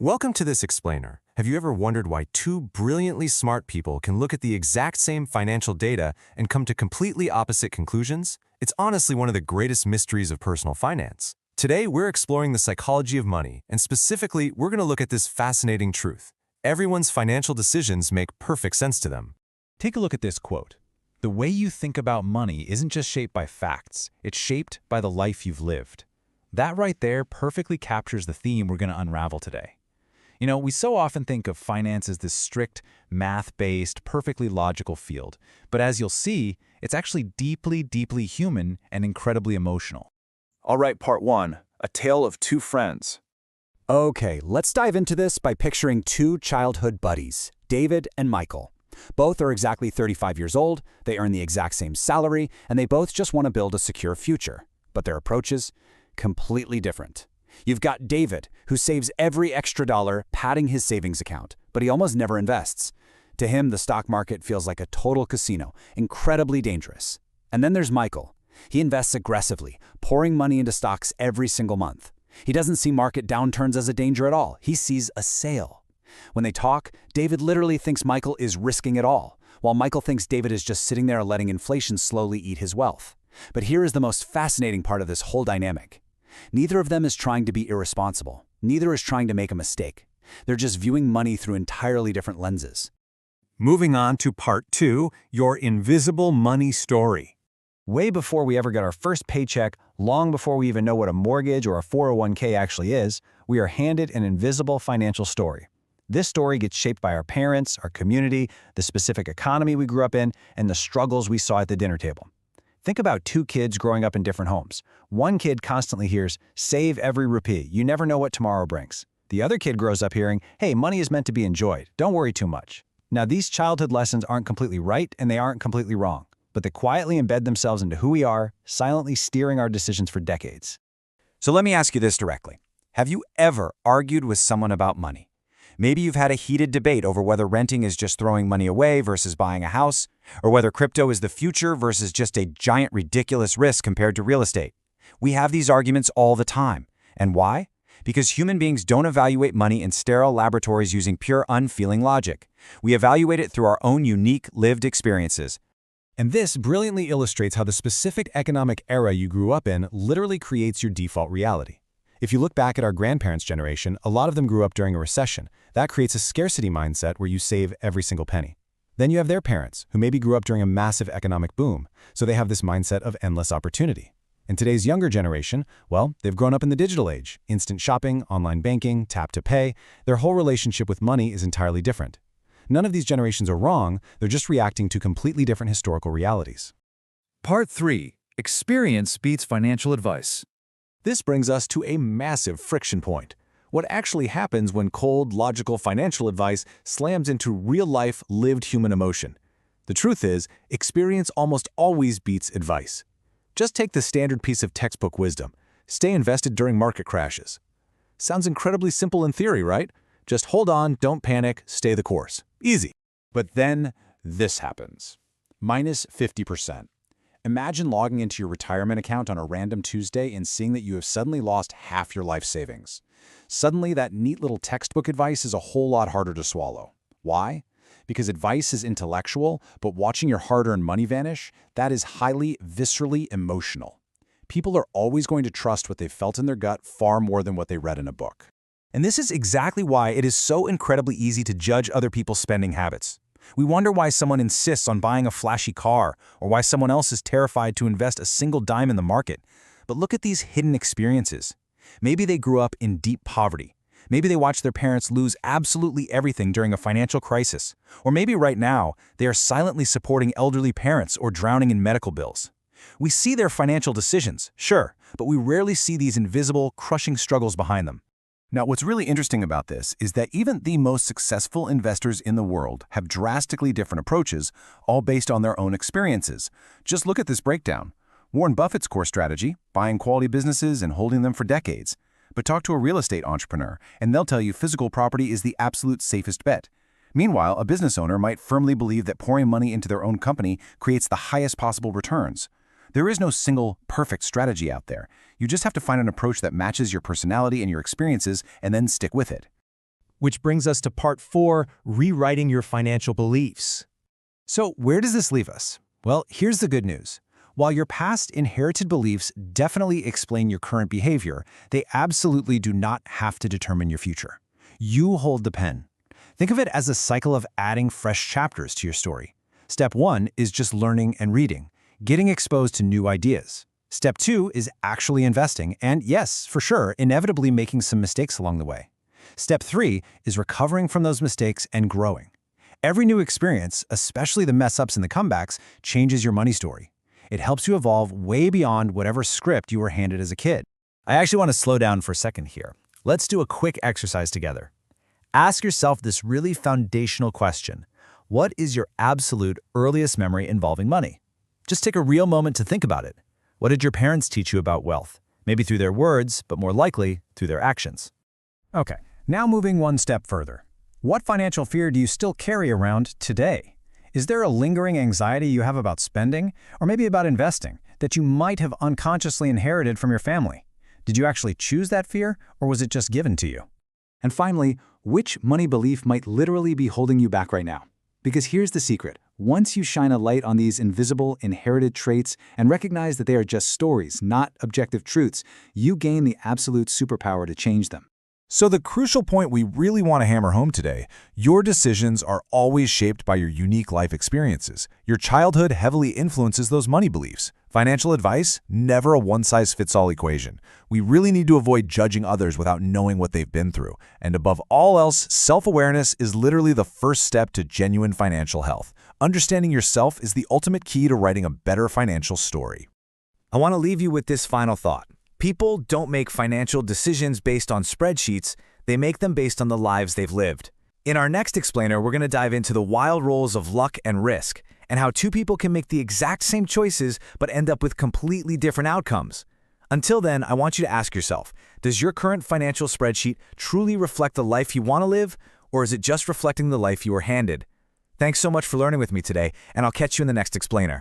Welcome to this explainer. Have you ever wondered why two brilliantly smart people can look at the exact same financial data and come to completely opposite conclusions? It's honestly one of the greatest mysteries of personal finance. Today, we're exploring the psychology of money, and specifically, we're going to look at this fascinating truth. Everyone's financial decisions make perfect sense to them. Take a look at this quote. The way you think about money isn't just shaped by facts, it's shaped by the life you've lived. That right there perfectly captures the theme we're going to unravel today. We so often think of finance as this strict, math-based, perfectly logical field. But as you'll see, it's actually deeply, deeply human and incredibly emotional. All right, part one, a tale of two friends. Okay, let's dive into this by picturing two childhood buddies, David and Michael. Both are exactly 35 years old, they earn the exact same salary, and they both just want to build a secure future. But their approaches, completely different. You've got David, who saves every extra dollar, padding his savings account, but he almost never invests. To him, the stock market feels like a total casino, incredibly dangerous. And then there's Michael. He invests aggressively, pouring money into stocks every single month. He doesn't see market downturns as a danger at all. He sees a sale. When they talk, David literally thinks Michael is risking it all, while Michael thinks David is just sitting there letting inflation slowly eat his wealth. But here is the most fascinating part of this whole dynamic. Neither of them is trying to be irresponsible. Neither is trying to make a mistake. They're just viewing money through entirely different lenses. Moving on to part two, your invisible money story. Way before we ever get our first paycheck, long before we even know what a mortgage or a 401k actually is, we are handed an invisible financial story. This story gets shaped by our parents, our community, the specific economy we grew up in, and the struggles we saw at the dinner table. Think about two kids growing up in different homes. One kid constantly hears, "Save every rupee, you never know what tomorrow brings." The other kid grows up hearing, "Hey, money is meant to be enjoyed, don't worry too much." Now, these childhood lessons aren't completely right and they aren't completely wrong, but they quietly embed themselves into who we are, silently steering our decisions for decades. So let me ask you this directly. Have you ever argued with someone about money? Maybe you've had a heated debate over whether renting is just throwing money away versus buying a house, or whether crypto is the future versus just a giant ridiculous risk compared to real estate. We have these arguments all the time. And why? Because human beings don't evaluate money in sterile laboratories using pure unfeeling logic. We evaluate it through our own unique lived experiences. And this brilliantly illustrates how the specific economic era you grew up in literally creates your default reality. If you look back at our grandparents' generation, a lot of them grew up during a recession. That creates a scarcity mindset where you save every single penny. Then you have their parents, who maybe grew up during a massive economic boom, so they have this mindset of endless opportunity. And today's younger generation, well, they've grown up in the digital age. Instant shopping, online banking, tap to pay. Their whole relationship with money is entirely different. None of these generations are wrong, they're just reacting to completely different historical realities. Part three, experience beats financial advice. This brings us to a massive friction point. What actually happens when cold, logical financial advice slams into real-life, lived human emotion? The truth is, experience almost always beats advice. Just take the standard piece of textbook wisdom. Stay invested during market crashes. Sounds incredibly simple in theory, right? Just hold on, don't panic, stay the course. Easy. But then this happens. Minus 50%. Imagine logging into your retirement account on a random Tuesday and seeing that you have suddenly lost half your life savings. Suddenly, that neat little textbook advice is a whole lot harder to swallow. Why? Because advice is intellectual, but watching your hard-earned money vanish, that is highly, viscerally emotional. People are always going to trust what they've felt in their gut far more than what they read in a book. And this is exactly why it is so incredibly easy to judge other people's spending habits. We wonder why someone insists on buying a flashy car, or why someone else is terrified to invest a single dime in the market. But look at these hidden experiences. Maybe they grew up in deep poverty. Maybe they watched their parents lose absolutely everything during a financial crisis. Or maybe right now, they are silently supporting elderly parents or drowning in medical bills. We see their financial decisions, sure, but we rarely see these invisible, crushing struggles behind them. Now, what's really interesting about this is that even the most successful investors in the world have drastically different approaches, all based on their own experiences. Just look at this breakdown. Warren Buffett's core strategy, buying quality businesses and holding them for decades. But talk to a real estate entrepreneur, and they'll tell you physical property is the absolute safest bet. Meanwhile, a business owner might firmly believe that pouring money into their own company creates the highest possible returns. There is no single, perfect strategy out there. You just have to find an approach that matches your personality and your experiences and then stick with it. Which brings us to part 4, rewriting your financial beliefs. So where does this leave us? Well, here's the good news. While your past inherited beliefs definitely explain your current behavior, they absolutely do not have to determine your future. You hold the pen. Think of it as a cycle of adding fresh chapters to your story. Step 1 is just learning and reading, getting exposed to new ideas. Step 2 is actually investing and, yes, for sure, inevitably making some mistakes along the way. Step 3 is recovering from those mistakes and growing. Every new experience, especially the mess-ups and the comebacks, changes your money story. It helps you evolve way beyond whatever script you were handed as a kid. I actually want to slow down for a second here. Let's do a quick exercise together. Ask yourself this really foundational question. What is your absolute earliest memory involving money? Just take a real moment to think about it. What did your parents teach you about wealth? Maybe through their words, but more likely through their actions. Okay, now moving one step further. What financial fear do you still carry around today? Is there a lingering anxiety you have about spending, or maybe about investing, that you might have unconsciously inherited from your family? Did you actually choose that fear, or was it just given to you? And finally, which money belief might literally be holding you back right now? Because here's the secret. Once you shine a light on these invisible, inherited traits and recognize that they are just stories, not objective truths, you gain the absolute superpower to change them. So the crucial point we really want to hammer home today, your decisions are always shaped by your unique life experiences. Your childhood heavily influences those money beliefs. Financial advice, never a one-size-fits-all equation. We really need to avoid judging others without knowing what they've been through. And above all else, self-awareness is literally the first step to genuine financial health. Understanding yourself is the ultimate key to writing a better financial story. I want to leave you with this final thought. People don't make financial decisions based on spreadsheets, they make them based on the lives they've lived. In our next explainer, we're going to dive into the wild roles of luck and risk, and how two people can make the exact same choices but end up with completely different outcomes. Until then, I want you to ask yourself, does your current financial spreadsheet truly reflect the life you want to live, or is it just reflecting the life you were handed? Thanks so much for learning with me today, and I'll catch you in the next explainer.